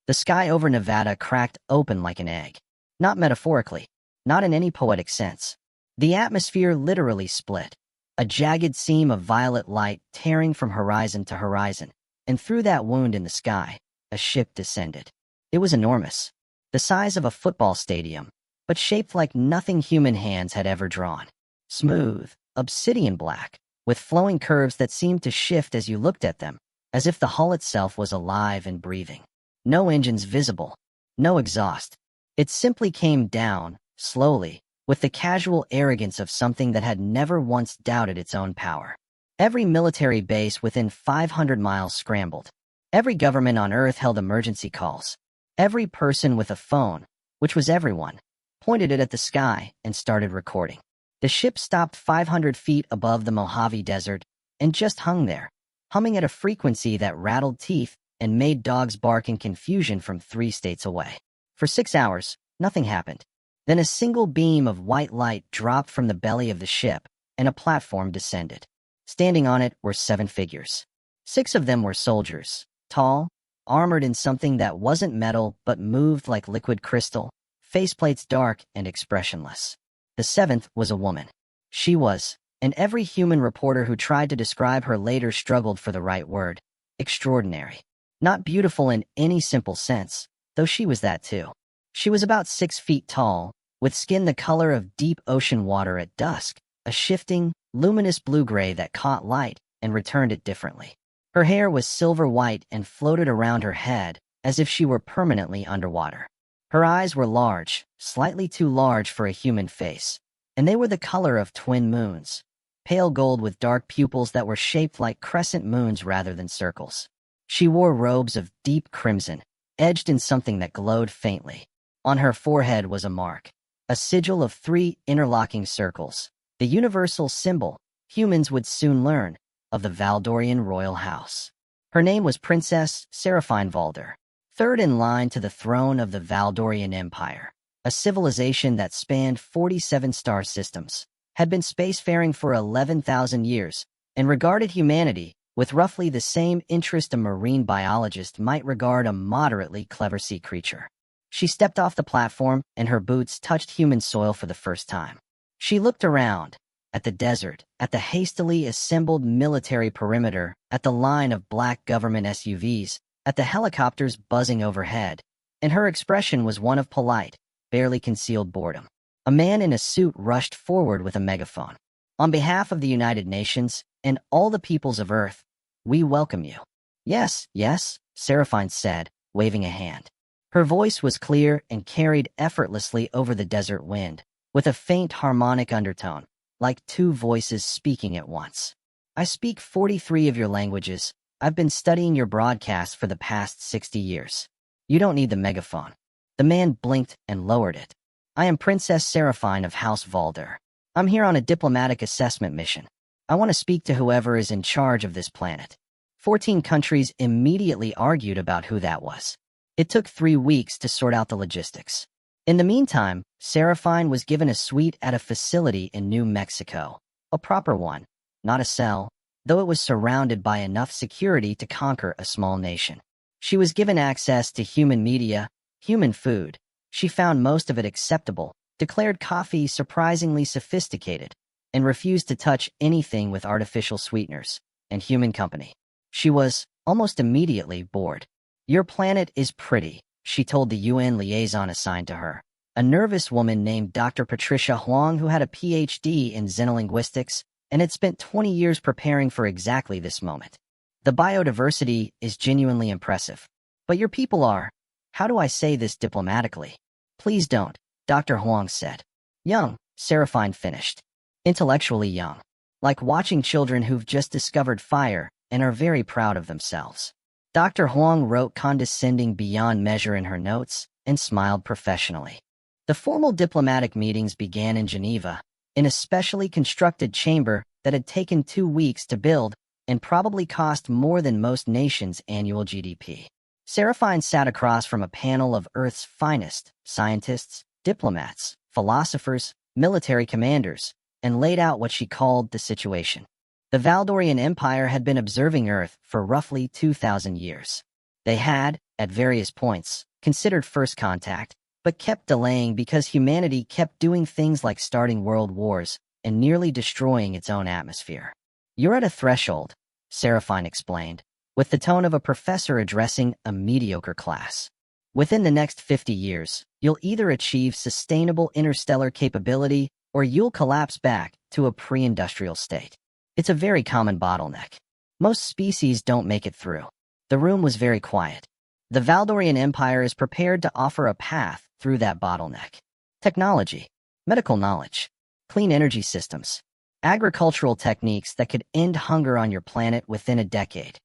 The sky over Nevada cracked open like an egg. Not metaphorically, not in any poetic sense. The atmosphere literally split, a jagged seam of violet light tearing from horizon to horizon, and through that wound in the sky, a ship descended. It was enormous, the size of a football stadium, but shaped like nothing human hands had ever drawn. Smooth, obsidian black, with flowing curves that seemed to shift as you looked at them, as if the hull itself was alive and breathing. No engines visible, no exhaust. It simply came down, slowly, with the casual arrogance of something that had never once doubted its own power. Every military base within 500 miles scrambled. Every government on Earth held emergency calls. Every person with a phone, which was everyone, pointed it at the sky and started recording. The ship stopped 500 feet above the Mojave Desert and just hung there, humming at a frequency that rattled teeth and made dogs bark in confusion from 3 states away. For 6 hours, nothing happened. Then a single beam of white light dropped from the belly of the ship, and a platform descended. Standing on it were 7 figures. 6 of them were soldiers, tall, armored in something that wasn't metal but moved like liquid crystal, faceplates dark and expressionless. The 7th was a woman. She was, and every human reporter who tried to describe her later struggled for the right word, extraordinary. Not beautiful in any simple sense, though she was that too. She was about 6 feet tall, with skin the color of deep ocean water at dusk, a shifting, luminous blue-gray that caught light and returned it differently. Her hair was silver white and floated around her head as if she were permanently underwater. Her eyes were large, slightly too large for a human face, and they were the color of twin moons, pale gold with dark pupils that were shaped like crescent moons rather than circles. She wore robes of deep crimson, edged in something that glowed faintly. On her forehead was a mark, a sigil of 3 interlocking circles, the universal symbol, humans would soon learn, of the Valdorian royal house. Her name was Princess Seraphyne Valdor, 3rd in line to the throne of the Valdorian Empire, a civilization that spanned 47 star systems, had been spacefaring for 11,000 years, and regarded humanity with roughly the same interest a marine biologist might regard a moderately clever sea creature. She stepped off the platform, and her boots touched human soil for the first time. She looked around, at the desert, at the hastily assembled military perimeter, at the line of black government SUVs, at the helicopters buzzing overhead, and her expression was one of polite, barely concealed boredom. A man in a suit rushed forward with a megaphone. On behalf of the United Nations and all the peoples of Earth, we welcome you. Yes, yes, Seraphyne said, waving a hand. Her voice was clear and carried effortlessly over the desert wind, with a faint harmonic undertone, like 2 voices speaking at once. I speak 43 of your languages. I've been studying your broadcasts for the past 60 years. You don't need the megaphone. The man blinked and lowered it. I am Princess Seraphyne of House Valdor. I'm here on a diplomatic assessment mission. I want to speak to whoever is in charge of this planet. 14 countries immediately argued about who that was. It took 3 weeks to sort out the logistics. In the meantime, Seraphyne was given a suite at a facility in New Mexico. A proper one, not a cell, though it was surrounded by enough security to conquer a small nation. She was given access to human media, human food. She found most of it acceptable, declared coffee surprisingly sophisticated, and refused to touch anything with artificial sweeteners and human company. She was, almost immediately, bored. Your planet is pretty, she told the UN liaison assigned to her, a nervous woman named Dr. Patricia Huang who had a PhD in xenolinguistics and had spent 20 years preparing for exactly this moment. The biodiversity is genuinely impressive. But your people are, how do I say this diplomatically? Please don't, Dr. Huang said. Young, Seraphyne finished. Intellectually young. Like watching children who've just discovered fire and are very proud of themselves. Dr. Huang wrote condescending beyond measure in her notes and smiled professionally. The formal diplomatic meetings began in Geneva, in a specially constructed chamber that had taken 2 weeks to build and probably cost more than most nations' annual GDP. Seraphyne sat across from a panel of Earth's finest scientists, diplomats, philosophers, military commanders, and laid out what she called the situation. The Valdorian Empire had been observing Earth for roughly 2,000 years. They had, at various points, considered first contact, but kept delaying because humanity kept doing things like starting world wars and nearly destroying its own atmosphere. You're at a threshold, Seraphyne explained, with the tone of a professor addressing a mediocre class. Within the next 50 years, you'll either achieve sustainable interstellar capability or you'll collapse back to a pre-industrial state. It's a very common bottleneck. Most species don't make it through. The room was very quiet. The Valdorian Empire is prepared to offer a path through that bottleneck. Technology, medical knowledge, clean energy systems, agricultural techniques that could end hunger on your planet within a decade.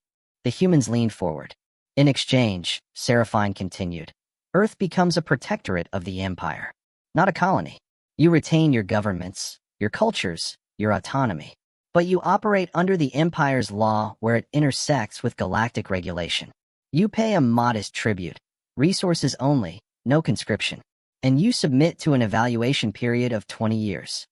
The humans leaned forward. In exchange, Seraphyne continued, Earth becomes a protectorate of the Empire, not a colony. You retain your governments, your cultures, your autonomy. But you operate under the Empire's law where it intersects with galactic regulation. You pay a modest tribute, resources only, no conscription. And you submit to an evaluation period of 20 years.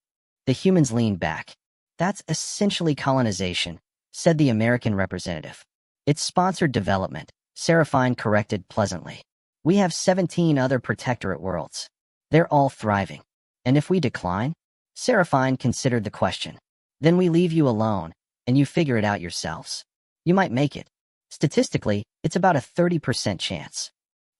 The humans leaned back. That's essentially colonization, said the American representative. It's sponsored development, Seraphyne corrected pleasantly. We have 17 other protectorate worlds. They're all thriving. And if we decline? Seraphyne considered the question. Then we leave you alone, and you figure it out yourselves. You might make it. Statistically, it's about a 30% chance.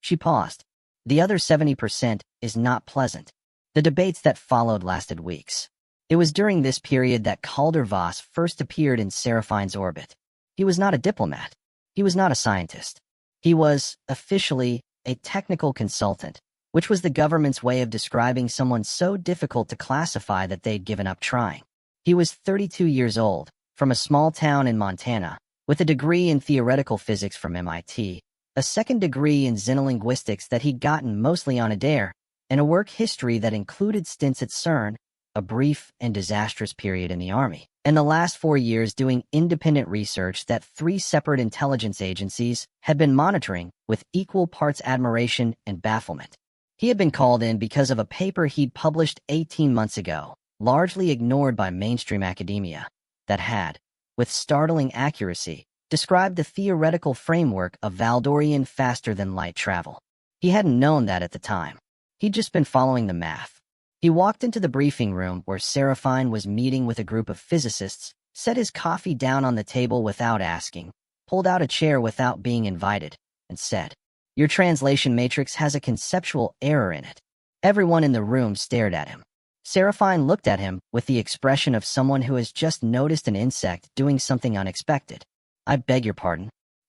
She paused. The other 70% is not pleasant. The debates that followed lasted weeks. It was during this period that Calder Voss first appeared in Seraphine's orbit. He was not a diplomat. He was not a scientist. He was, officially, a technical consultant, which was the government's way of describing someone so difficult to classify that they'd given up trying. He was 32 years old, from a small town in Montana, with a degree in theoretical physics from MIT, a second degree in xenolinguistics that he'd gotten mostly on a dare, and a work history that included stints at CERN, a brief and disastrous period in the Army, and the last 4 years doing independent research that 3 separate intelligence agencies had been monitoring with equal parts admiration and bafflement. He had been called in because of a paper he'd published 18 months ago, largely ignored by mainstream academia, that had, with startling accuracy, described the theoretical framework of Valdorian faster-than-light travel. He hadn't known that at the time. He'd just been following the math. He walked into the briefing room where Seraphyne was meeting with a group of physicists, set his coffee down on the table without asking, pulled out a chair without being invited, and said, Your translation matrix has a conceptual error in it. Everyone in the room stared at him. Seraphyne looked at him with the expression of someone who has just noticed an insect doing something unexpected. I beg your pardon.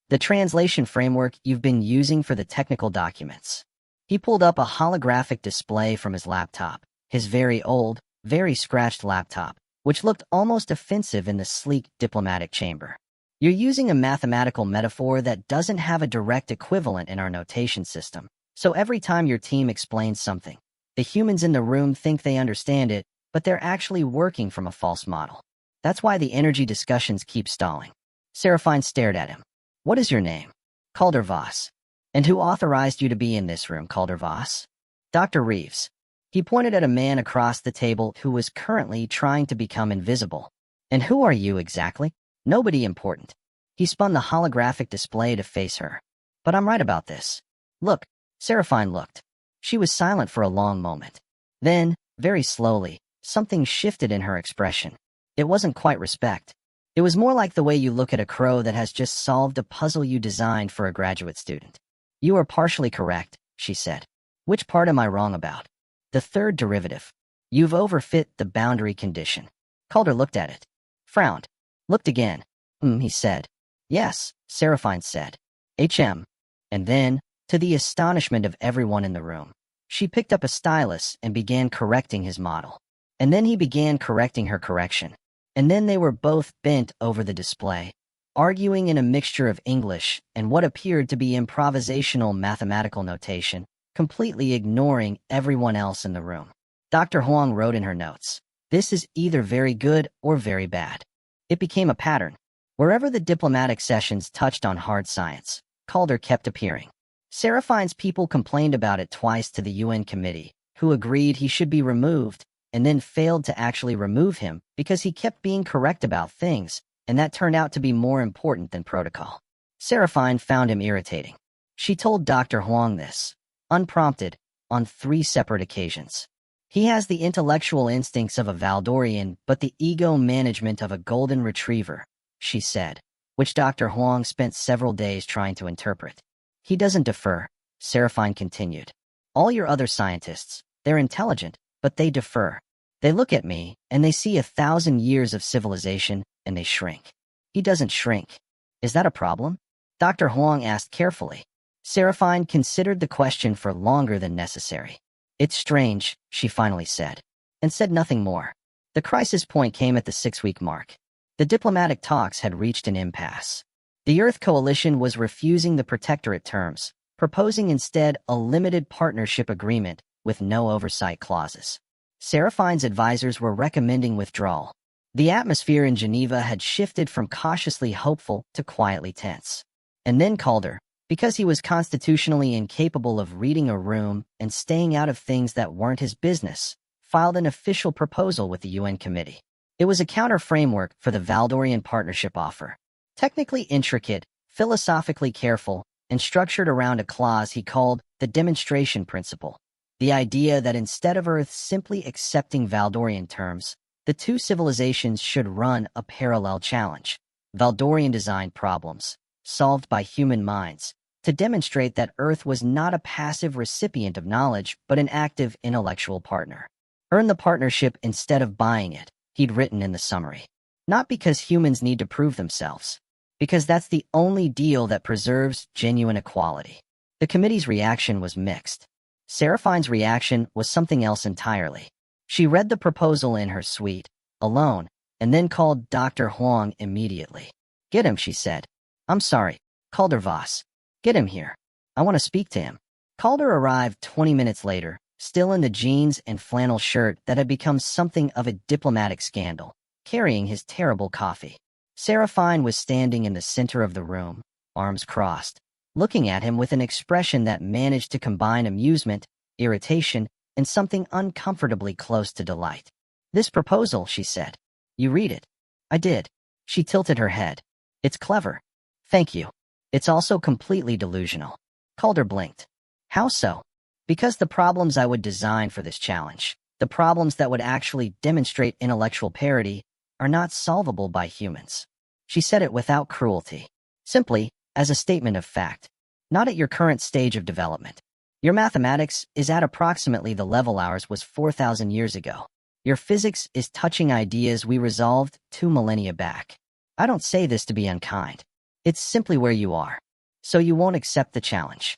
The translation framework you've been using for the technical documents. He pulled up a holographic display from his laptop, his very old, very scratched laptop, which looked almost offensive in the sleek diplomatic chamber. You're using a mathematical metaphor that doesn't have a direct equivalent in our notation system, so every time your team explains something, the humans in the room think they understand it, but they're actually working from a false model. That's why the energy discussions keep stalling. Seraphyne stared at him. What is your name? Calder Voss. And who authorized you to be in this room, Calder Voss? Dr. Reeves. He pointed at a man across the table who was currently trying to become invisible. And who are you exactly? Nobody important. He spun the holographic display to face her. But I'm right about this. Look, Seraphyne looked. She was silent for a long moment. Then, very slowly, something shifted in her expression. It wasn't quite respect. It was more like the way you look at a crow that has just solved a puzzle you designed for a graduate student. You are partially correct, she said. Which part am I wrong about? The third derivative. You've overfit the boundary condition. Calder looked at it. Frowned. Looked again. He said. Yes, Seraphyne said. HM. And then, to the astonishment of everyone in the room, she picked up a stylus and began correcting his model. And then he began correcting her correction. And then they were both bent over the display, arguing in a mixture of English and what appeared to be improvisational mathematical notation, completely ignoring everyone else in the room. Dr. Huang wrote in her notes, This is either very good or very bad. It became a pattern. Wherever the diplomatic sessions touched on hard science, Calder kept appearing. Seraphine's people complained about it twice to the UN committee, who agreed he should be removed, and then failed to actually remove him because he kept being correct about things, and that turned out to be more important than protocol. Seraphyne found him irritating. She told Dr. Huang this, unprompted, on 3 separate occasions. He has the intellectual instincts of a Valdorian but the ego management of a golden retriever, she said, which Dr. Huang spent several days trying to interpret. He doesn't defer, Seraphyne continued. All your other scientists, they're intelligent, but they defer. They look at me, and they see 1,000 years of civilization, and they shrink. He doesn't shrink. Is that a problem? Dr. Huang asked carefully. Seraphyne considered the question for longer than necessary. It's strange, she finally said, and said nothing more. The crisis point came at the 6-week mark. The diplomatic talks had reached an impasse. The Earth Coalition was refusing the protectorate terms, proposing instead a limited partnership agreement with no oversight clauses. Seraphine's advisors were recommending withdrawal. The atmosphere in Geneva had shifted from cautiously hopeful to quietly tense. And then Calder, because he was constitutionally incapable of reading a room and staying out of things that weren't his business, filed an official proposal with the UN Committee. It was a counter-framework for the Valdorian Partnership offer. Technically intricate, philosophically careful, and structured around a clause he called the demonstration principle. The idea that instead of Earth simply accepting Valdorian terms, the 2 civilizations should run a parallel challenge. Valdorian-designed problems, solved by human minds, to demonstrate that Earth was not a passive recipient of knowledge but an active intellectual partner. Earn the partnership instead of buying it, he'd written in the summary. Not because humans need to prove themselves, because that's the only deal that preserves genuine equality. The committee's reaction was mixed. Seraphine's reaction was something else entirely. She read the proposal in her suite, alone, and then called Dr. Huang immediately. Get him, she said. I'm sorry, Calder Voss. Get him here. I want to speak to him. Calder arrived 20 minutes later, still in the jeans and flannel shirt that had become something of a diplomatic scandal, carrying his terrible coffee. Seraphyne was standing in the center of the room, arms crossed, looking at him with an expression that managed to combine amusement, irritation, and something uncomfortably close to delight. This proposal, she said. You read it. I did. She tilted her head. It's clever. Thank you. It's also completely delusional. Calder blinked. How so? Because the problems I would design for this challenge, the problems that would actually demonstrate intellectual parity, are not solvable by humans. She said it without cruelty. Simply, as a statement of fact. Not at your current stage of development. Your mathematics is at approximately the level ours was 4,000 years ago. Your physics is touching ideas we resolved 2 millennia back. I don't say this to be unkind. It's simply where you are. So you won't accept the challenge.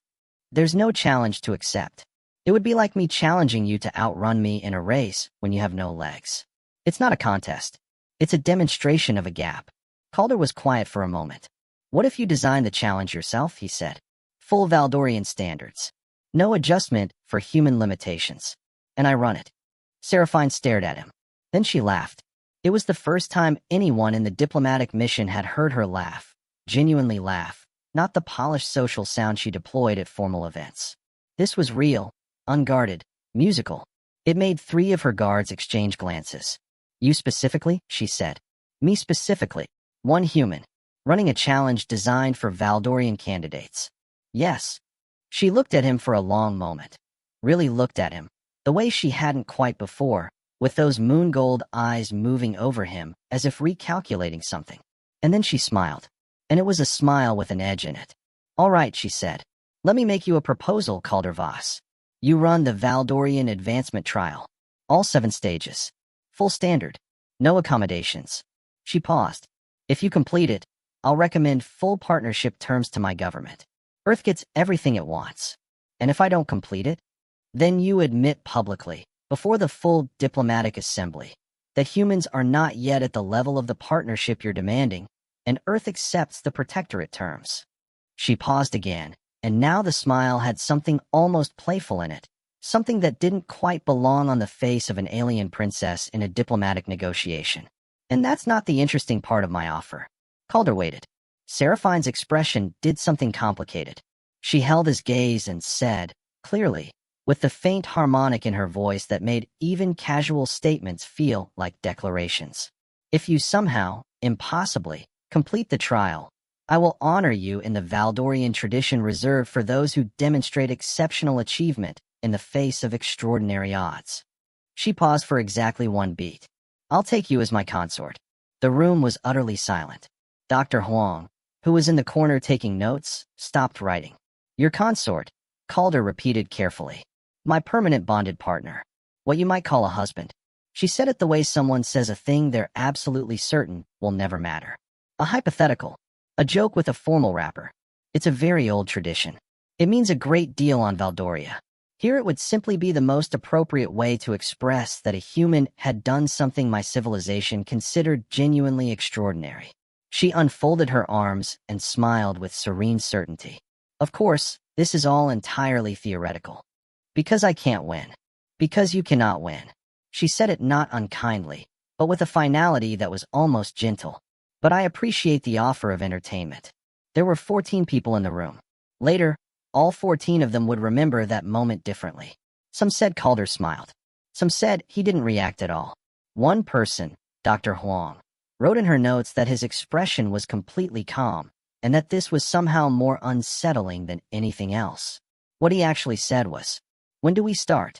There's no challenge to accept. It would be like me challenging you to outrun me in a race when you have no legs. It's not a contest. It's a demonstration of a gap. Calder was quiet for a moment. What if you design the challenge yourself, he said. Full Valdorian standards. No adjustment for human limitations. And I run it. Seraphyne stared at him. Then she laughed. It was the first time anyone in the diplomatic mission had heard her laugh. Genuinely laugh, not the polished social sound she deployed at formal events. This was real, unguarded, musical. It made 3 of her guards exchange glances. You specifically, she said. Me specifically. One human. Running a challenge designed for Valdorian candidates. Yes. She looked at him for a long moment. Really looked at him, the way she hadn't quite before, with those moon-gold eyes moving over him as if recalculating something. And then she smiled. And it was a smile with an edge in it. All right, she said. Let me make you a proposal, Calder Voss. You run the Valdorian Advancement Trial. All 7 stages. Full standard. No accommodations. She paused. If you complete it, I'll recommend full partnership terms to my government. Earth gets everything it wants. And if I don't complete it, then you admit publicly, before the full diplomatic assembly, that humans are not yet at the level of the partnership you're demanding, and Earth accepts the protectorate terms. She paused again, and now the smile had something almost playful in it, something that didn't quite belong on the face of an alien princess in a diplomatic negotiation. And that's not the interesting part of my offer. Calder waited. Seraphine's expression did something complicated. She held his gaze and said, clearly, with the faint harmonic in her voice that made even casual statements feel like declarations. If you somehow, impossibly, complete the trial, I will honor you in the Valdorian tradition reserved for those who demonstrate exceptional achievement in the face of extraordinary odds. She paused for exactly one beat. I'll take you as my consort. The room was utterly silent. Dr. Huang, who was in the corner taking notes, stopped writing. Your consort, Calder repeated carefully. My permanent bonded partner. What you might call a husband. She said it the way someone says a thing they're absolutely certain will never matter. A hypothetical. A joke with a formal wrapper. It's a very old tradition. It means a great deal on Valdoria. Here it would simply be the most appropriate way to express that a human had done something my civilization considered genuinely extraordinary. She unfolded her arms and smiled with serene certainty. Of course, this is all entirely theoretical. Because I can't win. Because you cannot win. She said it not unkindly, but with a finality that was almost gentle. But I appreciate the offer of entertainment. There were 14 people in the room. Later, all 14 of them would remember that moment differently. Some said Calder smiled. Some said he didn't react at all. One person, Dr. Huang, wrote in her notes that his expression was completely calm, and that this was somehow more unsettling than anything else. What he actually said was, "When do we start?"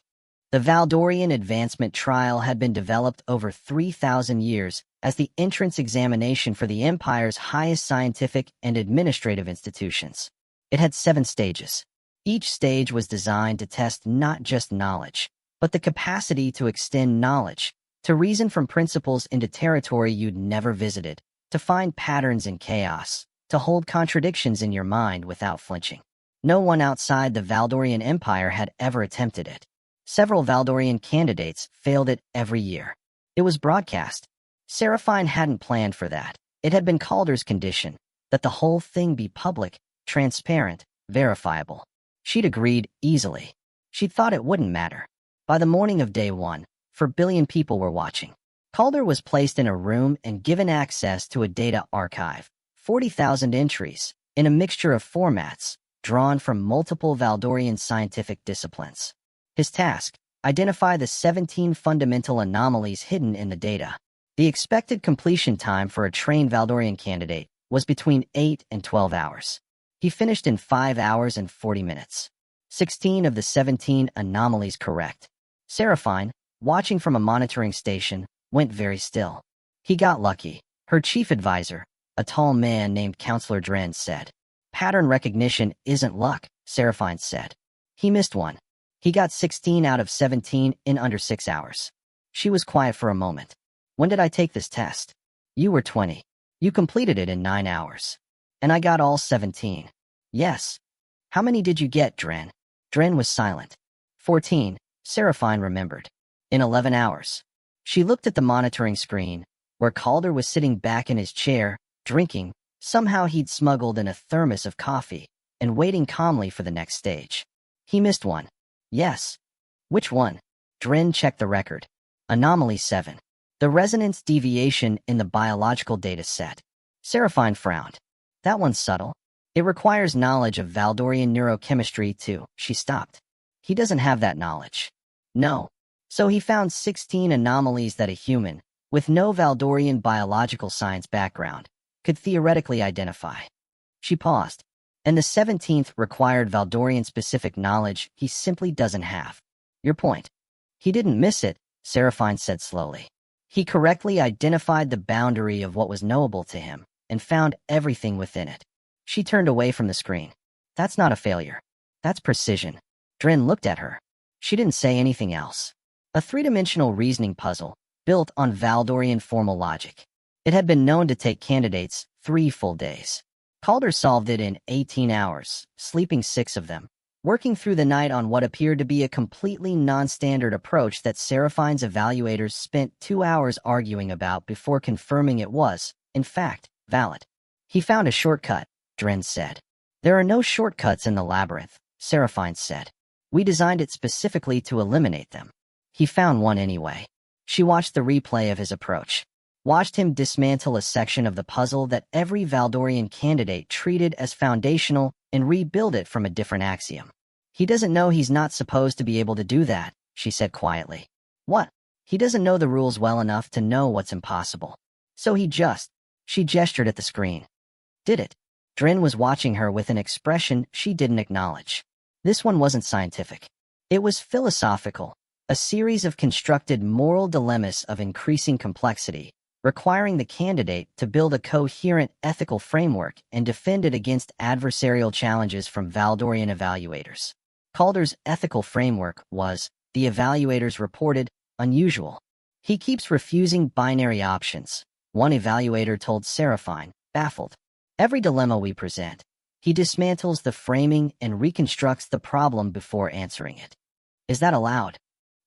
The Valdorian Advancement Trial had been developed over 3,000 years as the entrance examination for the Empire's highest scientific and administrative institutions. It had 7 stages. Each stage was designed to test not just knowledge, but the capacity to extend knowledge, to reason from principles into territory you'd never visited, to find patterns in chaos, to hold contradictions in your mind without flinching. No one outside the Valdorian Empire had ever attempted it. Several Valdorian candidates failed it every year. It was broadcast. Seraphyne hadn't planned for that. It had been Calder's condition, that the whole thing be public, transparent, verifiable. She'd agreed easily. She thought it wouldn't matter. By the morning of day 1, 4 billion people were watching. Calder was placed in a room and given access to a data archive, 40,000 entries, in a mixture of formats, drawn from multiple Valdorian scientific disciplines. His task, identify the 17 fundamental anomalies hidden in the data. The expected completion time for a trained Valdorian candidate was between 8 and 12 hours. He finished in 5 hours and 40 minutes. 16 of the 17 anomalies correct. Seraphyne, watching from a monitoring station, went very still. He got lucky. Her chief advisor, a tall man named Counselor Dren, said. Pattern recognition isn't luck, Seraphyne said. He missed one. He got 16 out of 17 in under 6 hours. She was quiet for a moment. When did I take this test? You were 20. You completed it in 9 hours. And I got all 17. Yes. How many did you get, Dren? Dren was silent. 14, Seraphyne remembered. In 11 hours. She looked at the monitoring screen, where Calder was sitting back in his chair, drinking, somehow he'd smuggled in a thermos of coffee, and waiting calmly for the next stage. He missed one. Yes. Which one? Dren checked the record. Anomaly 7. The resonance deviation in the biological data set. Seraphyne frowned. That one's subtle. It requires knowledge of Valdorian neurochemistry too. She stopped. He doesn't have that knowledge. No. So he found 16 anomalies that a human, with no Valdorian biological science background, could theoretically identify. She paused. And the 17th required Valdorian-specific knowledge he simply doesn't have. Your point. He didn't miss it, Seraphyne said slowly. He correctly identified the boundary of what was knowable to him, and found everything within it. She turned away from the screen. That's not a failure. That's precision. Dren looked at her. She didn't say anything else. A 3-dimensional reasoning puzzle, built on Valdorian formal logic. It had been known to take candidates 3 full days. Calder solved it in 18 hours, sleeping 6 of them, working through the night on what appeared to be a completely non-standard approach that Seraphine's evaluators spent 2 hours arguing about before confirming it was, in fact, valid. He found a shortcut, Dren said. There are no shortcuts in the labyrinth, Seraphyne said. We designed it specifically to eliminate them. He found one anyway. She watched the replay of his approach. Watched him dismantle a section of the puzzle that every Valdorian candidate treated as foundational and rebuild it from a different axiom. He doesn't know he's not supposed to be able to do that, she said quietly. What? He doesn't know the rules well enough to know what's impossible. So she gestured at the screen. Did it. Drin was watching her with an expression she didn't acknowledge. This one wasn't scientific. It was philosophical, a series of constructed moral dilemmas of increasing complexity, requiring the candidate to build a coherent ethical framework and defend it against adversarial challenges from Valdorian evaluators. Calder's ethical framework was, the evaluators reported, unusual. He keeps refusing binary options, one evaluator told Seraphyne, baffled. Every dilemma we present, he dismantles the framing and reconstructs the problem before answering it. Is that allowed?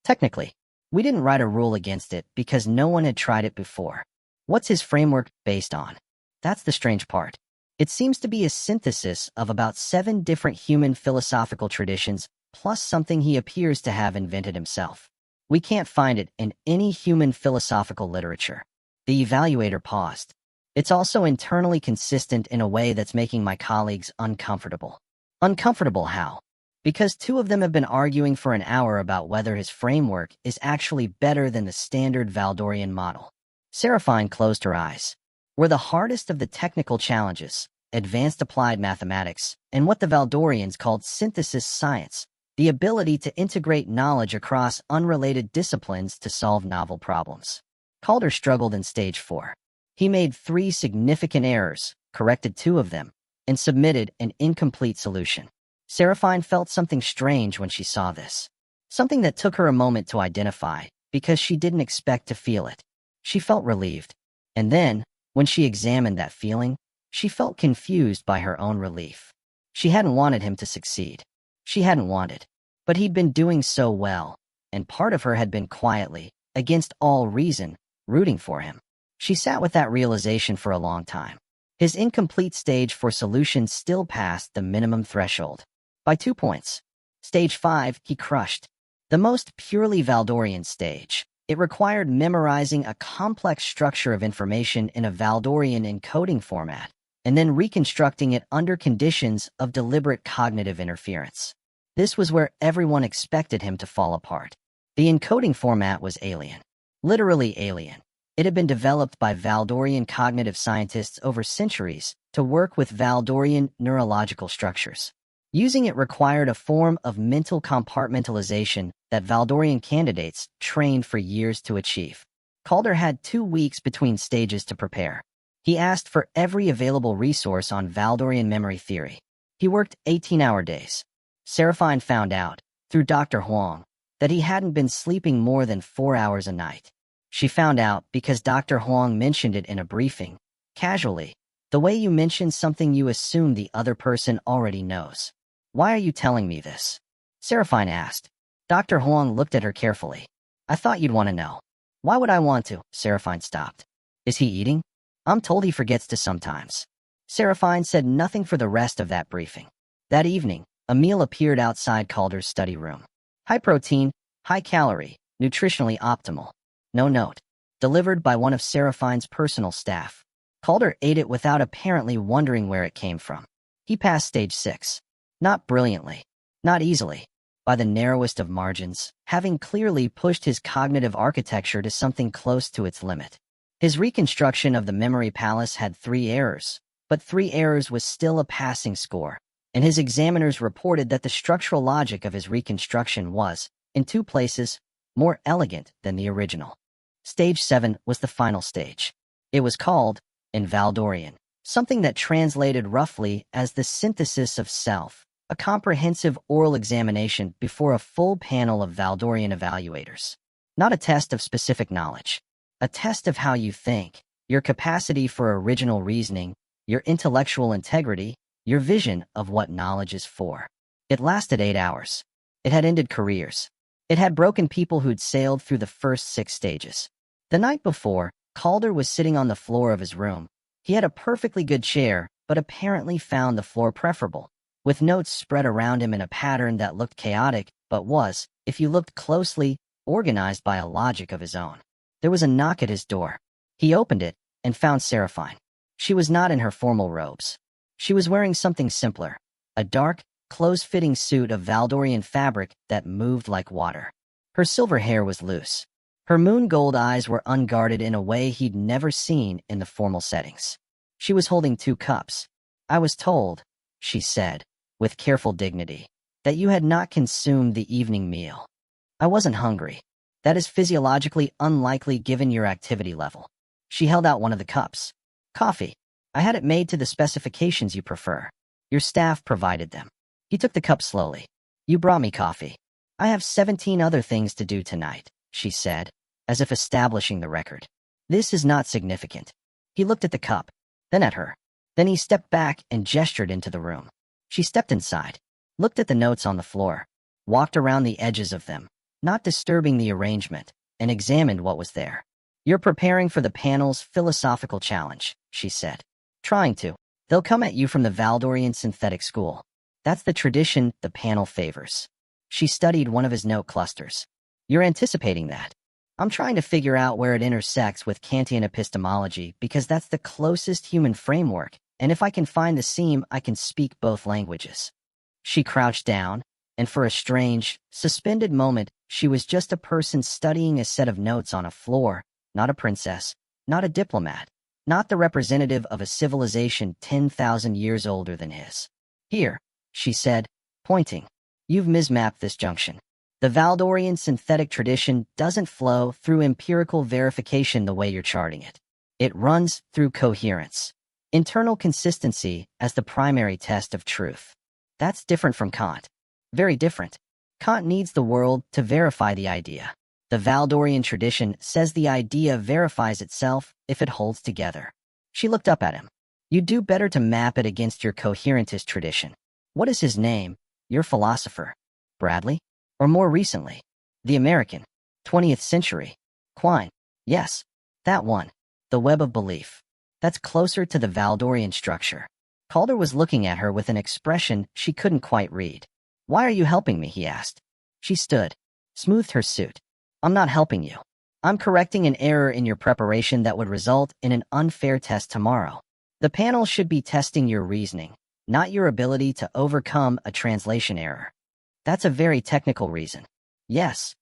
Technically, we didn't write a rule against it because no one had tried it before. What's his framework based on? That's the strange part. It seems to be a synthesis of about 7 different human philosophical traditions, plus something he appears to have invented himself. We can't find it in any human philosophical literature. The evaluator paused. It's also internally consistent in a way that's making my colleagues uncomfortable. Uncomfortable how? Because 2 of them have been arguing for an hour about whether his framework is actually better than the standard Valdorian model. Seraphyne closed her eyes. Were the hardest of the technical challenges, advanced applied mathematics, and what the Valdorians called synthesis science, the ability to integrate knowledge across unrelated disciplines to solve novel problems. Calder struggled in stage 4. He made 3 significant errors, corrected 2 of them, and submitted an incomplete solution. Seraphyne felt something strange when she saw this. Something that took her a moment to identify, because she didn't expect to feel it. She felt relieved. And then, when she examined that feeling, she felt confused by her own relief. She hadn't wanted him to succeed. She hadn't wanted. But he'd been doing so well, and part of her had been quietly, against all reason, rooting for him. She sat with that realization for a long time. His incomplete stage for solutions still passed the minimum threshold. By 2 points. Stage 5, he crushed. The most purely Valdorian stage. It required memorizing a complex structure of information in a Valdorian encoding format, and then reconstructing it under conditions of deliberate cognitive interference. This was where everyone expected him to fall apart. The encoding format was alien. Literally alien. It had been developed by Valdorian cognitive scientists over centuries to work with Valdorian neurological structures. Using it required a form of mental compartmentalization that Valdorian candidates trained for years to achieve. Calder had 2 weeks between stages to prepare. He asked for every available resource on Valdorian memory theory. He worked 18-hour days. Seraphyne found out, through Dr. Huang, that he hadn't been sleeping more than 4 hours a night. She found out because Dr. Huang mentioned it in a briefing, casually, the way you mention something you assume the other person already knows. Why are you telling me this? Seraphyne asked. Dr. Huang looked at her carefully. I thought you'd want to know. Why would I want to? Seraphyne stopped. Is he eating? I'm told he forgets to sometimes. Seraphyne said nothing for the rest of that briefing. That evening, a meal appeared outside Calder's study room. High protein, high calorie, nutritionally optimal. No note. Delivered by one of Seraphine's personal staff. Calder ate it without apparently wondering where it came from. He passed stage 6. Not brilliantly. Not easily. By the narrowest of margins, having clearly pushed his cognitive architecture to something close to its limit. His reconstruction of the memory palace had 3 errors, but 3 errors was still a passing score, and his examiners reported that the structural logic of his reconstruction was, in 2 places, more elegant than the original. Stage 7 was the final stage. It was called, in Valdorian, something that translated roughly as the synthesis of self, a comprehensive oral examination before a full panel of Valdorian evaluators. Not a test of specific knowledge. A test of how you think, your capacity for original reasoning, your intellectual integrity, your vision of what knowledge is for. It lasted 8 hours. It had ended careers. It had broken people who'd sailed through the first 6 stages. The night before, Calder was sitting on the floor of his room. He had a perfectly good chair, but apparently found the floor preferable, with notes spread around him in a pattern that looked chaotic, but was, if you looked closely, organized by a logic of his own. There was a knock at his door. He opened it and found Seraphyne. She was not in her formal robes. She was wearing something simpler, a dark, close-fitting suit of Valdorian fabric that moved like water. Her silver hair was loose. Her moon-gold eyes were unguarded in a way he'd never seen in the formal settings. She was holding 2 cups. I was told, she said, with careful dignity, that you had not consumed the evening meal. I wasn't hungry. That is physiologically unlikely given your activity level. She held out one of the cups. Coffee. I had it made to the specifications you prefer. Your staff provided them. He took the cup slowly. You brought me coffee. I have 17 other things to do tonight, she said, as if establishing the record. This is not significant. He looked at the cup, then at her. Then he stepped back and gestured into the room. She stepped inside, looked at the notes on the floor, walked around the edges of them, not disturbing the arrangement, and examined what was there. You're preparing for the panel's philosophical challenge, she said. Trying to. They'll come at you from the Valdorian synthetic school. That's the tradition the panel favors. She studied one of his note clusters. You're anticipating that. I'm trying to figure out where it intersects with Kantian epistemology because that's the closest human framework, and if I can find the seam, I can speak both languages. She crouched down, and for a strange, suspended moment, she was just a person studying a set of notes on a floor, not a princess, not a diplomat, not the representative of a civilization 10,000 years older than his. Here, she said, pointing. You've mismapped this junction. The Valdorian synthetic tradition doesn't flow through empirical verification the way you're charting it. It runs through coherence, internal consistency as the primary test of truth. That's different from Kant. Very different. Kant needs the world to verify the idea. The Valdorian tradition says the idea verifies itself if it holds together. She looked up at him. You do better to map it against your coherentist tradition. What is his name? Your philosopher? Bradley? Or more recently, the American, 20th century, Quine. Yes, that one. The web of belief. That's closer to the Valdorian structure. Calder was looking at her with an expression she couldn't quite read. Why are you helping me? He asked. She stood, smoothed her suit. I'm not helping you. I'm correcting an error in your preparation that would result in an unfair test tomorrow. The panel should be testing your reasoning, not your ability to overcome a translation error. That's a very technical reason. Yes.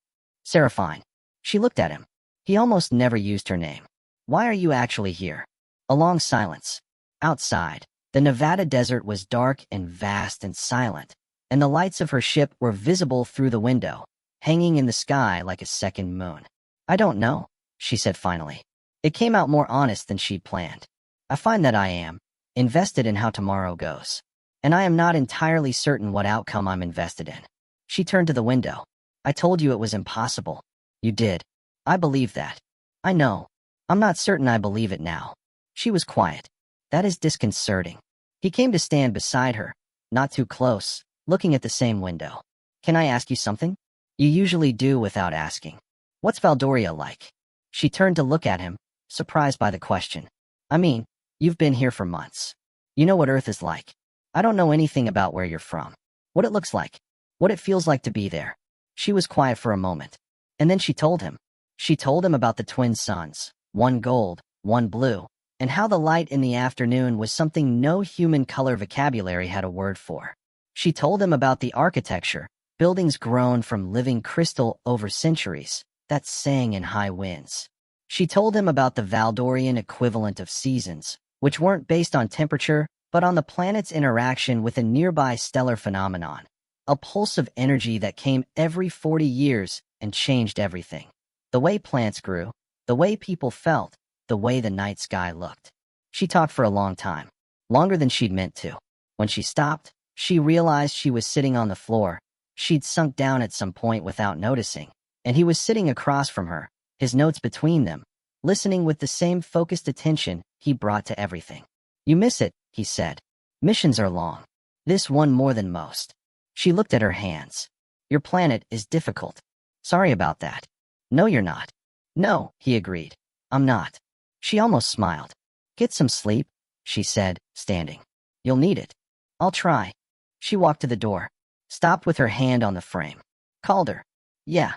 Seraphyne. She looked at him. He almost never used her name. Why are you actually here? A long silence. Outside, the Nevada desert was dark and vast and silent, and the lights of her ship were visible through the window, hanging in the sky like a second moon. I don't know, she said finally. It came out more honest than she'd planned. I find that I am invested in how tomorrow goes, and I am not entirely certain what outcome I'm invested in. She turned to the window. I told you it was impossible. You did. I believe that. I know. I'm not certain I believe it now. She was quiet. That is disconcerting. He came to stand beside her, not too close, looking at the same window. Can I ask you something? You usually do without asking. What's Valdoria like? She turned to look at him, surprised by the question. I mean, you've been here for months. You know what Earth is like. I don't know anything about where you're from. What it looks like. What it feels like to be there. She was quiet for a moment. And then she told him. She told him about the twin suns, one gold, one blue, and how the light in the afternoon was something no human color vocabulary had a word for. She told him about the architecture, buildings grown from living crystal over centuries, that sang in high winds. She told him about the Valdorian equivalent of seasons, which weren't based on temperature, but on the planet's interaction with a nearby stellar phenomenon. A pulse of energy that came every 40 years and changed everything. The way plants grew, the way people felt, the way the night sky looked. She talked for a long time, longer than she'd meant to. When she stopped, she realized she was sitting on the floor. She'd sunk down at some point without noticing, and he was sitting across from her, his notes between them, listening with the same focused attention he brought to everything. You miss it, he said. Missions are long. This one more than most. She looked at her hands. Your planet is difficult. Sorry about that. No, you're not. No, he agreed. I'm not. She almost smiled. Get some sleep, she said, standing. You'll need it. I'll try. She walked to the door, stopped with her hand on the frame. Calder. Yeah.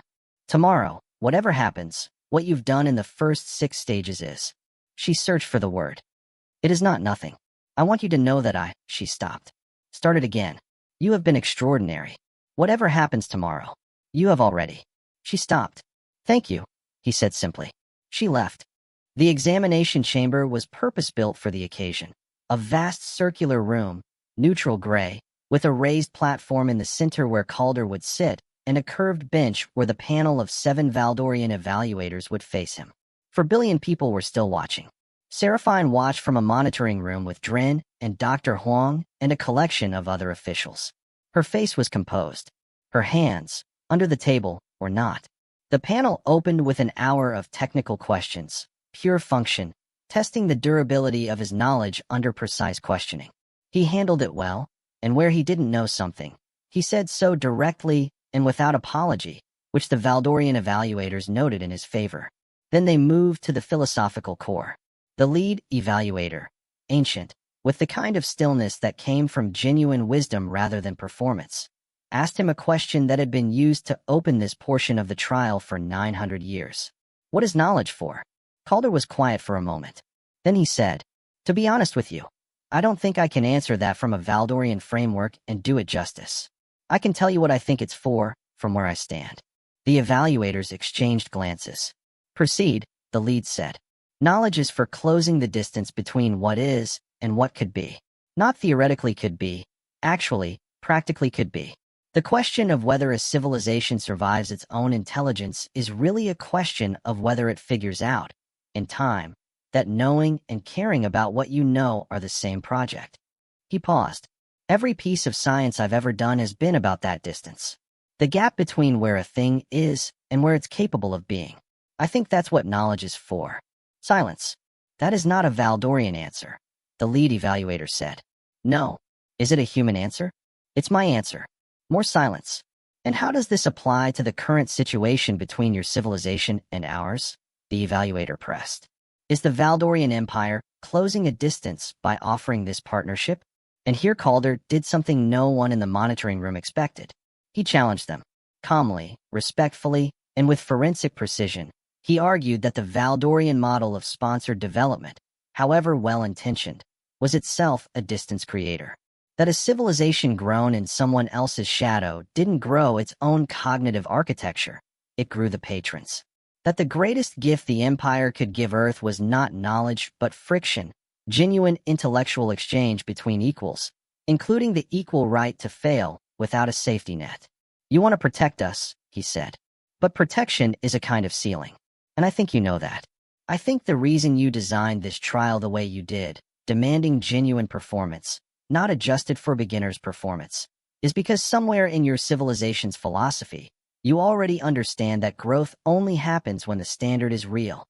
Tomorrow, whatever happens, what you've done in the first 6 stages is. She searched for the word. It is not nothing. I want you to know that she stopped. Started again. You have been extraordinary. Whatever happens tomorrow, you have already. She stopped. Thank you, he said simply. She left. The examination chamber was purpose-built for the occasion. A vast circular room, neutral gray, with a raised platform in the center where Calder would sit, and a curved bench where the panel of 7 Valdorian evaluators would face him. 4 billion people were still watching. Seraphyne watched from a monitoring room with Dren and Dr. Huang and a collection of other officials. Her face was composed. Her hands, under the table, were not. The panel opened with an hour of technical questions, pure function, testing the durability of his knowledge under precise questioning. He handled it well, and where he didn't know something, he said so directly and without apology, which the Valdorian evaluators noted in his favor. Then they moved to the philosophical core. The lead evaluator, ancient, with the kind of stillness that came from genuine wisdom rather than performance, asked him a question that had been used to open this portion of the trial for 900 years. What is knowledge for? Calder was quiet for a moment. Then he said, "To be honest with you, I don't think I can answer that from a Valdorian framework and do it justice. I can tell you what I think it's for, from where I stand." The evaluators exchanged glances. "Proceed," the lead said. "Knowledge is for closing the distance between what is and what could be. Not theoretically could be, actually, practically could be. The question of whether a civilization survives its own intelligence is really a question of whether it figures out, in time, that knowing and caring about what you know are the same project." He paused. "Every piece of science I've ever done has been about that distance. The gap between where a thing is and where it's capable of being. I think that's what knowledge is for." Silence. "That is not a Valdorian answer," the lead evaluator said. "No. Is it a human answer?" "It's my answer." More silence. "And how does this apply to the current situation between your civilization and ours?" the evaluator pressed. "Is the Valdorian Empire closing a distance by offering this partnership?" And here Calder did something no one in the monitoring room expected. He challenged them. Calmly, respectfully, and with forensic precision, he argued that the Valdorian model of sponsored development, however well-intentioned, was itself a distance creator. That a civilization grown in someone else's shadow didn't grow its own cognitive architecture, it grew the patrons. That the greatest gift the Empire could give Earth was not knowledge but friction, genuine intellectual exchange between equals, including the equal right to fail without a safety net. "You want to protect us," he said. "But protection is a kind of ceiling. And I think you know that. I think the reason you designed this trial the way you did, demanding genuine performance, not adjusted for beginners' performance, is because somewhere in your civilization's philosophy, you already understand that growth only happens when the standard is real."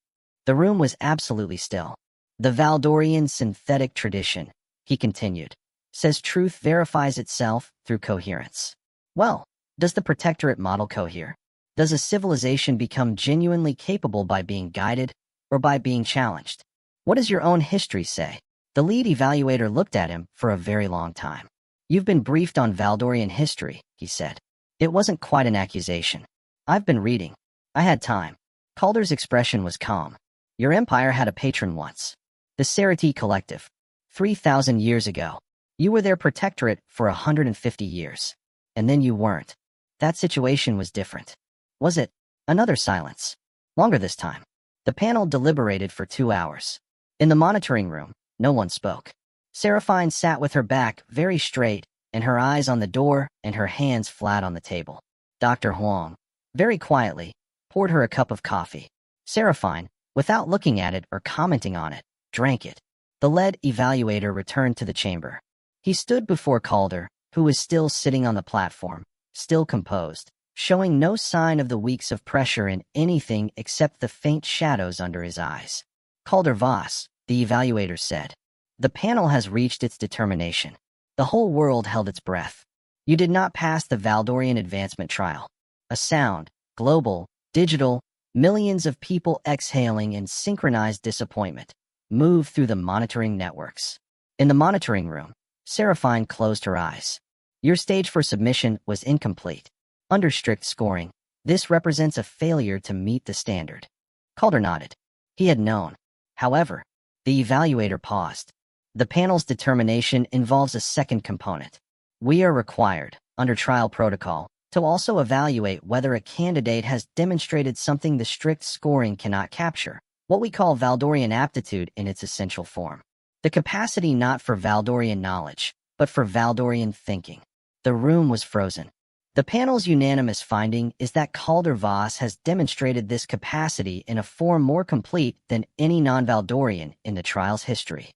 The room was absolutely still. "The Valdorian synthetic tradition," he continued, "says truth verifies itself through coherence. Well, does the protectorate model cohere? Does a civilization become genuinely capable by being guided or by being challenged? What does your own history say?" The lead evaluator looked at him for a very long time. "You've been briefed on Valdorian history," he said. It wasn't quite an accusation. "I've been reading. I had time." Calder's expression was calm. "Your empire had a patron once. The Seraphyne Collective. 3,000 years ago. You were their protectorate for 150 years. And then you weren't. That situation was different." "Was it?" Another silence. Longer this time. The panel deliberated for 2 hours. In the monitoring room, no one spoke. Seraphyne sat with her back very straight, and her eyes on the door and her hands flat on the table. Dr. Huang, very quietly, poured her a cup of coffee. Seraphyne, without looking at it or commenting on it, drank it. The lead evaluator returned to the chamber. He stood before Calder, who was still sitting on the platform, still composed, showing no sign of the weeks of pressure in anything except the faint shadows under his eyes. "Calder Voss," the evaluator said. "The panel has reached its determination." The whole world held its breath. "You did not pass the Valdorian Advancement Trial." A sound, global, digital, millions of people exhaling in synchronized disappointment, moved through the monitoring networks. In the monitoring room, Seraphyne closed her eyes. "Your stage for submission was incomplete. Under strict scoring, this represents a failure to meet the standard." Calder nodded. He had known. However, the evaluator paused. "The panel's determination involves a second component. We are required, under trial protocol, to also evaluate whether a candidate has demonstrated something the strict scoring cannot capture, what we call Valdorian aptitude in its essential form. The capacity not for Valdorian knowledge, but for Valdorian thinking. The room was frozen. The panel's unanimous finding is that Calder Voss has demonstrated this capacity in a form more complete than any non-Valdorian in the trial's history.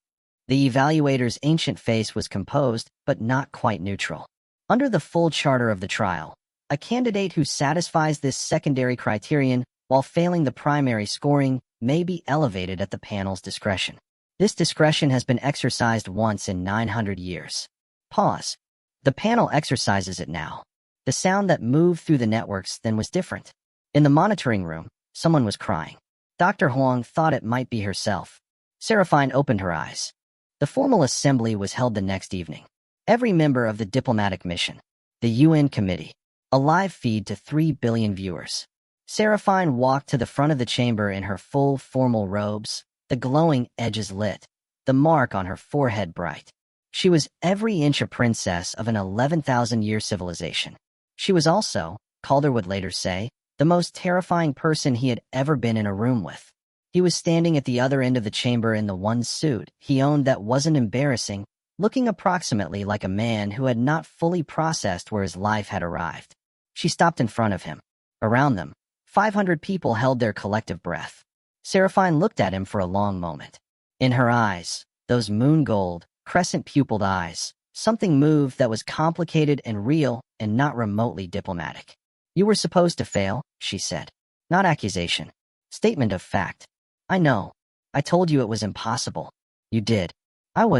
The evaluator's ancient face was composed, but not quite neutral. Under the full charter of the trial, a candidate who satisfies this secondary criterion while failing the primary scoring may be elevated at the panel's discretion. This discretion has been exercised once in 900 years. Pause. The panel exercises it now. The sound that moved through the networks then was different. In the monitoring room, someone was crying. Dr. Huang thought it might be herself. Seraphyne opened her eyes. The formal assembly was held the next evening. Every member of the diplomatic mission, the UN committee, a live feed to 3 billion viewers. Seraphyne walked to the front of the chamber in her full formal robes, the glowing edges lit, the mark on her forehead bright. She was every inch a princess of an 11,000-year civilization. She was also, Calder would later say, the most terrifying person he had ever been in a room with. He was standing at the other end of the chamber in the one suit he owned that wasn't embarrassing, looking approximately like a man who had not fully processed where his life had arrived. She stopped in front of him. Around them, 500 people held their collective breath. Seraphyne looked at him for a long moment. In her eyes, those moon-gold, crescent-pupiled eyes, something moved that was complicated and real and not remotely diplomatic. "You were supposed to fail," she said. "Not accusation. Statement of fact. I know. I told you it was impossible. You did."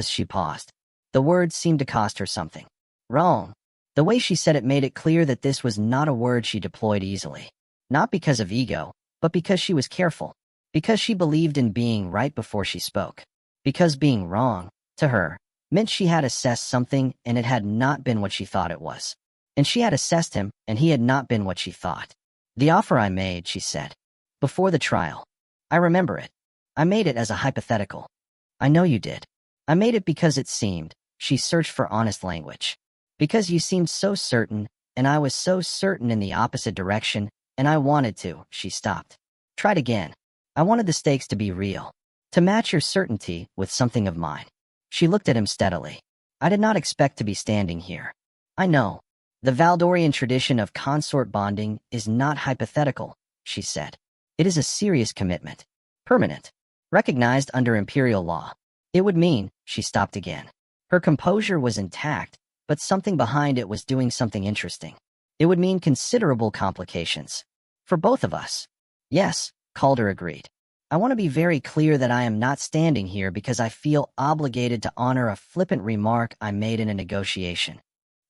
She paused. The words seemed to cost her something. Wrong. The way she said it made it clear that this was not a word she deployed easily. Not because of ego, but because she was careful. Because she believed in being right before she spoke. Because being wrong, to her, meant she had assessed something and it had not been what she thought it was. And she had assessed him and he had not been what she thought. "The offer I made," she said, "before the trial. I remember it. I made it as a hypothetical. I know you did. I made it because it seemed," she searched for honest language. "Because you seemed so certain, and I was so certain in the opposite direction, and I wanted to," she stopped. "Tried again. I wanted the stakes to be real. To match your certainty with something of mine." She looked at him steadily. "I did not expect to be standing here. I know. The Valdorian tradition of consort bonding is not hypothetical," she said. "It is a serious commitment. Permanent. Recognized under imperial law. It would mean," she stopped again. Her composure was intact, but something behind it was doing something interesting. "It would mean considerable complications. For both of us." "Yes," Calder agreed. "I want to be very clear that I am not standing here because I feel obligated to honor a flippant remark I made in a negotiation.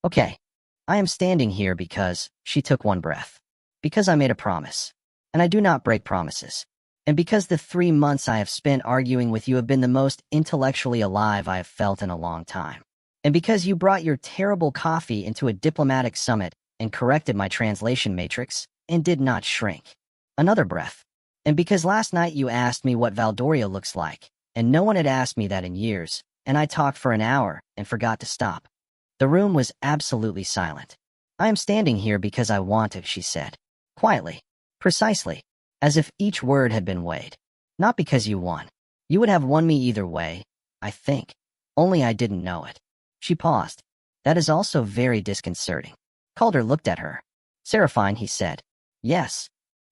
Okay, I am standing here because," she took one breath, "because I made a promise. And I do not break promises. And because the 3 months I have spent arguing with you have been the most intellectually alive I have felt in a long time. And because you brought your terrible coffee into a diplomatic summit and corrected my translation matrix and did not shrink." Another breath. "And because last night you asked me what Valdoria looks like, and no one had asked me that in years, and I talked for an hour and forgot to stop." The room was absolutely silent. "I am standing here because I want to," she said. Quietly. Precisely. As if each word had been weighed. "Not because you won. You would have won me either way, I think. Only I didn't know it." She paused. "That is also very disconcerting." Calder looked at her. "Seraphyne," he said. "Yes.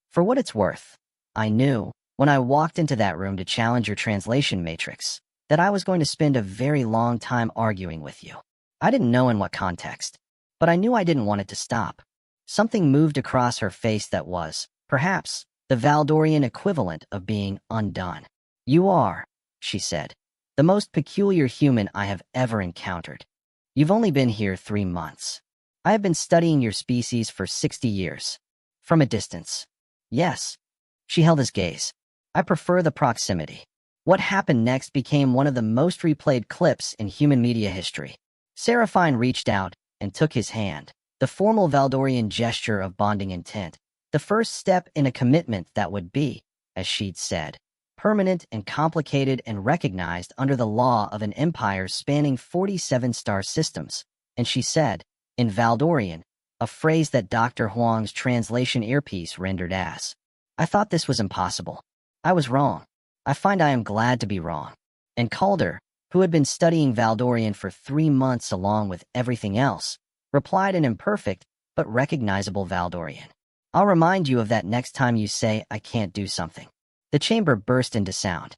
For what it's worth. I knew, when I walked into that room to challenge your translation matrix, that I was going to spend a very long time arguing with you. I didn't know in what context, but I knew I didn't want it to stop." Something moved across her face that was, perhaps, the Valdorian equivalent of being undone. "You are," she said, "the most peculiar human I have ever encountered. You've only been here 3 months. I have been studying your species for 60 years. From a distance. Yes." She held his gaze. "I prefer the proximity." What happened next became one of the most replayed clips in human media history. Seraphyne reached out and took his hand, the formal Valdorian gesture of bonding intent, the first step in a commitment that would be, as she'd said, permanent and complicated and recognized under the law of an empire spanning 47 star systems. And she said, in Valdorian, a phrase that Dr. Huang's translation earpiece rendered as, "I thought this was impossible. I was wrong. I find I am glad to be wrong." And Calder, who had been studying Valdorian for 3 months along with everything else, replied in imperfect but recognizable Valdorian. I'll remind you of that next time you say I can't do something. The chamber burst into sound.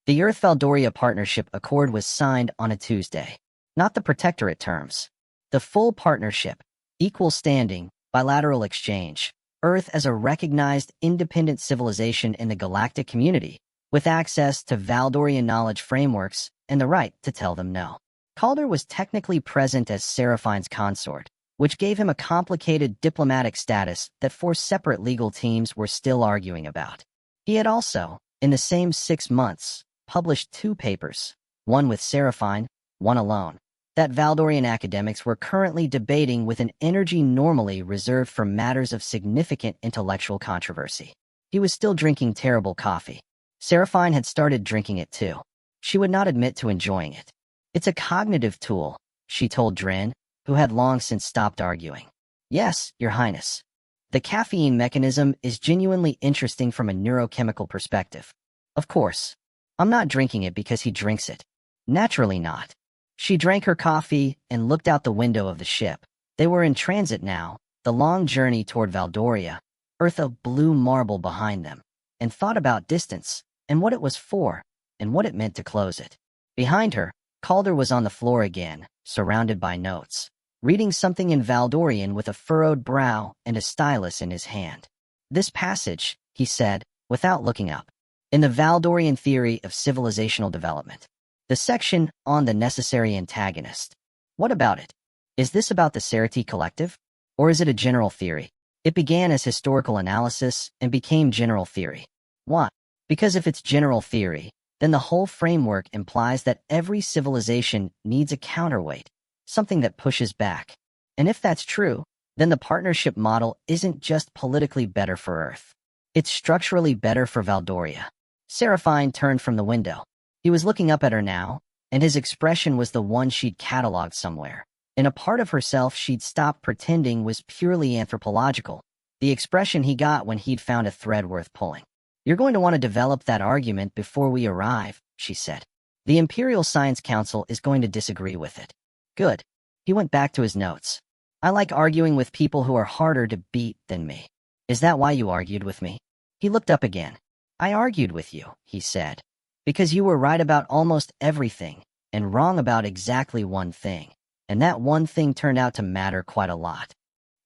The Earth-Valdoria Partnership Accord was signed on a Tuesday. Not the protectorate terms. The full partnership, equal standing, bilateral exchange, Earth as a recognized independent civilization in the galactic community, with access to Valdorian knowledge frameworks and the right to tell them no. Calder was technically present as Seraphine's consort, which gave him a complicated diplomatic status that 4 separate legal teams were still arguing about. He had also, in the same 6 months, published 2 papers, one with Seraphyne, one alone, that Valdorian academics were currently debating with an energy normally reserved for matters of significant intellectual controversy. He was still drinking terrible coffee. Seraphyne had started drinking it too. She would not admit to enjoying it. It's a cognitive tool, she told Dren, who had long since stopped arguing. Yes, Your Highness. The caffeine mechanism is genuinely interesting from a neurochemical perspective. Of course. I'm not drinking it because he drinks it. Naturally not. She drank her coffee and looked out the window of the ship. They were in transit now, the long journey toward Valdoria, Earth of blue marble behind them, and thought about distance, and what it was for, and what it meant to close it. Behind her, Calder was on the floor again, surrounded by notes, reading something in Valdorian with a furrowed brow and a stylus in his hand. This passage, he said, without looking up, in the Valdorian theory of civilizational development. The section on the necessary antagonist. What about it? Is this about the Seraphyne collective? Or is it a general theory? It began as historical analysis and became general theory. Why? Because if it's general theory, then the whole framework implies that every civilization needs a counterweight, something that pushes back. And if that's true, then the partnership model isn't just politically better for Earth. It's structurally better for Valdoria. Seraphyne turned from the window. He was looking up at her now, and his expression was the one she'd cataloged somewhere. In a part of herself she'd stopped pretending was purely anthropological, the expression he got when he'd found a thread worth pulling. You're going to want to develop that argument before we arrive, she said. The Imperial Science Council is going to disagree with it. Good. He went back to his notes. I like arguing with people who are harder to beat than me. Is that why you argued with me? He looked up again. I argued with you, he said, because you were right about almost everything and wrong about exactly one thing, and that one thing turned out to matter quite a lot.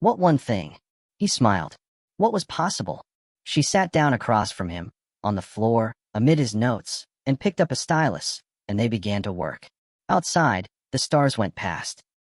What one thing? He smiled. What was possible? She sat down across from him, on the floor, amid his notes, and picked up a stylus, and they began to work. Outside, the stars went past.